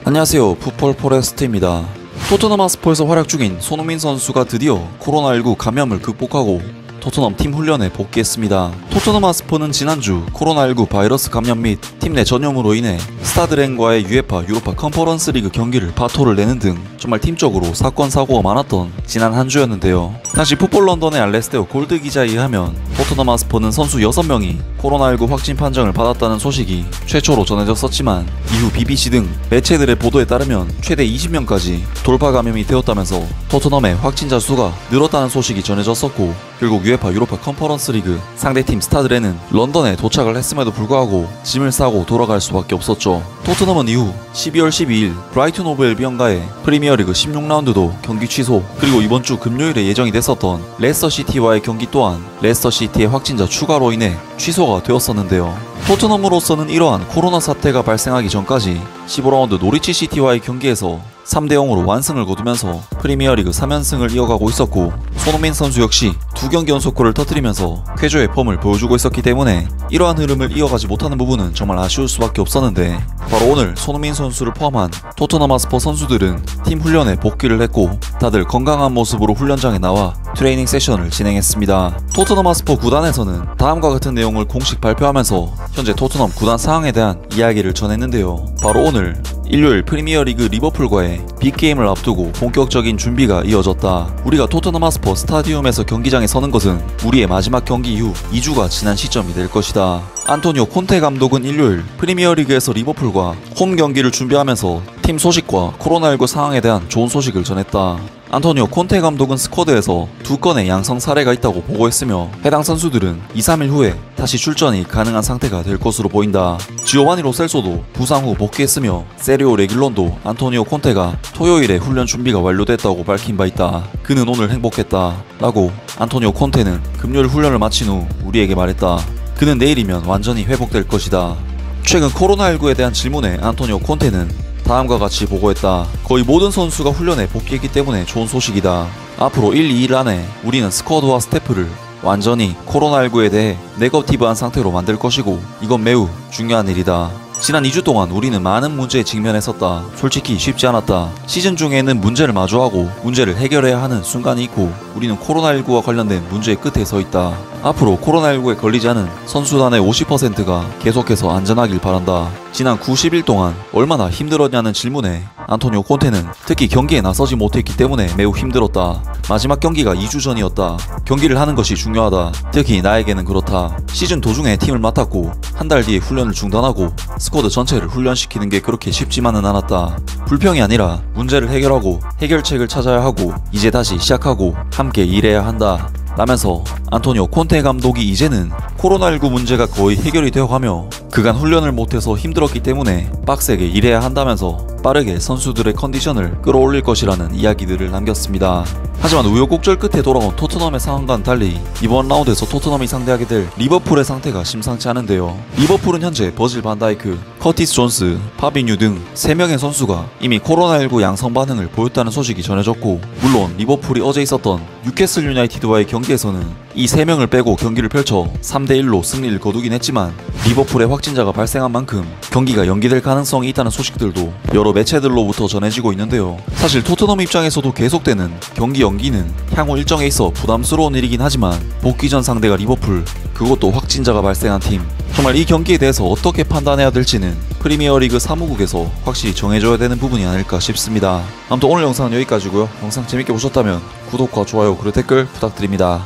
안녕하세요, 풋볼 포레스트입니다. 토트넘 핫스퍼에서 활약 중인 손흥민 선수가 드디어 코로나19 감염을 극복하고 토트넘 팀 훈련에 복귀했습니다. 토트넘 핫스퍼는 지난주 코로나19 바이러스 감염 및 팀 내 전염으로 인해 스타드랭과의 UEFA 유로파 컨퍼런스 리그 경기를 파토를 내는 등 정말 팀적으로 사건 사고가 많았던 지난 한 주였는데요. 당시 풋볼 런던의 알레스테어 골드 기자에 의하면 토트넘 핫스퍼는 선수 6명이 코로나19 확진 판정을 받았다는 소식이 최초로 전해졌었지만 이후 BBC 등 매체들의 보도에 따르면 최대 20명까지 돌파 감염이 되었다면서 토트넘의 확진자 수가 늘었다는 소식이 전해졌었고, 결국 UEFA 유로파 컨퍼런스 리그 상대팀 스타드렌은 런던에 도착을 했음에도 불구하고 짐을 싸고 돌아갈 수밖에 없었죠. 토트넘은 이후 12월 12일 브라이튼 오브 앨비언과의 프리미어리그 16라운드도 경기 취소, 그리고 이번 주 금요일에 예정이 됐었던 레스터시티와의 경기 또한 레스터시티의 확진자 추가로 인해 취소가 되었었는데요. 토트넘으로서는 이러한 코로나 사태가 발생하기 전까지 15라운드 노리치 시티와의 경기에서 3대0으로 완승을 거두면서 프리미어리그 3연승을 이어가고 있었고, 손흥민 선수 역시 2경기 연속골을 터뜨리면서 쾌조의 폼을 보여주고 있었기 때문에 이러한 흐름을 이어가지 못하는 부분은 정말 아쉬울 수밖에 없었는데, 바로 오늘 손흥민 선수를 포함한 토트넘 핫스퍼 선수들은 팀 훈련에 복귀를 했고 다들 건강한 모습으로 훈련장에 나와 트레이닝 세션을 진행했습니다. 토트넘 핫스퍼 구단에서는 다음과 같은 내용을 공식 발표하면서 현재 토트넘 구단 상황에 대한 이야기를 전했는데요. 바로 오늘 일요일 프리미어리그 리버풀과의 빅게임을 앞두고 본격적인 준비가 이어졌다. 우리가 토트넘 핫스퍼 스타디움에서 경기장에 서는 것은 우리의 마지막 경기 이후 2주가 지난 시점이 될 것이다. 안토니오 콘테 감독은 일요일 프리미어리그에서 리버풀과 홈 경기를 준비하면서 팀 소식과 코로나19 상황에 대한 좋은 소식을 전했다. 안토니오 콘테 감독은 스쿼드에서 2건의 양성 사례가 있다고 보고했으며 해당 선수들은 2-3일 후에 다시 출전이 가능한 상태가 될 것으로 보인다. 지오바니 로셀소도 부상 후 복귀했으며 세리오 레길론도 안토니오 콘테가 토요일에 훈련 준비가 완료됐다고 밝힌 바 있다. 그는 오늘 행복했다 라고 안토니오 콘테는 금요일 훈련을 마친 후 우리에게 말했다. 그는 내일이면 완전히 회복될 것이다. 최근 코로나19에 대한 질문에 안토니오 콘테는 다음과 같이 보고했다. 거의 모든 선수가 훈련에 복귀했기 때문에 좋은 소식이다. 앞으로 1-2일 안에 우리는 스쿼드와 스태프를 완전히 코로나19에 대해 네거티브한 상태로 만들 것이고 이건 매우 중요한 일이다. 지난 2주 동안 우리는 많은 문제에 직면했었다. 솔직히 쉽지 않았다. 시즌 중에는 문제를 마주하고 문제를 해결해야 하는 순간이 있고 우리는 코로나19와 관련된 문제의 끝에 서 있다. 앞으로 코로나19에 걸리지 않은 선수단의 50%가 계속해서 안전하길 바란다. 지난 90일 동안 얼마나 힘들었냐는 질문에 안토니오 콘테는 특히 경기에 나서지 못했기 때문에 매우 힘들었다. 마지막 경기가 2주 전이었다. 경기를 하는 것이 중요하다. 특히 나에게는 그렇다. 시즌 도중에 팀을 맡았고 한 달 뒤에 훈련을 중단하고 스쿼드 전체를 훈련시키는 게 그렇게 쉽지만은 않았다. 불평이 아니라 문제를 해결하고 해결책을 찾아야 하고 이제 다시 시작하고 함께 일해야 한다 라면서 안토니오 콘테 감독이 이제는 코로나19 문제가 거의 해결이 되어가며 그간 훈련을 못해서 힘들었기 때문에 빡세게 일해야 한다면서 빠르게 선수들의 컨디션을 끌어올릴 것이라는 이야기들을 남겼습니다. 하지만 우여곡절 끝에 돌아온 토트넘의 상황과는 달리 이번 라운드에서 토트넘이 상대하게 될 리버풀의 상태가 심상치 않은데요. 리버풀은 현재 버질 반다이크, 커티스 존스, 파비뉴 등 3명의 선수가 이미 코로나19 양성 반응을 보였다는 소식이 전해졌고, 물론 리버풀이 어제 있었던 뉴캐슬 유나이티드와의 경기에서는 이 3명을 빼고 경기를 펼쳐 3-1로 승리를 거두긴 했지만 리버풀의 확진자가 발생한 만큼 경기가 연기될 가능성이 있다는 소식들도 여러 매체들로부터 전해지고 있는데요. 사실 토트넘 입장에서도 계속되는 경기 연기는 향후 일정에 있어 부담스러운 일이긴 하지만 복귀 전 상대가 리버풀, 그것도 확진자가 발생한 팀, 정말 이 경기에 대해서 어떻게 판단해야 될지는 프리미어리그 사무국에서 확실히 정해줘야 되는 부분이 아닐까 싶습니다. 아무튼 오늘 영상은 여기까지고요. 영상 재밌게 보셨다면 구독과 좋아요 그리고 댓글 부탁드립니다.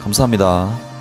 감사합니다.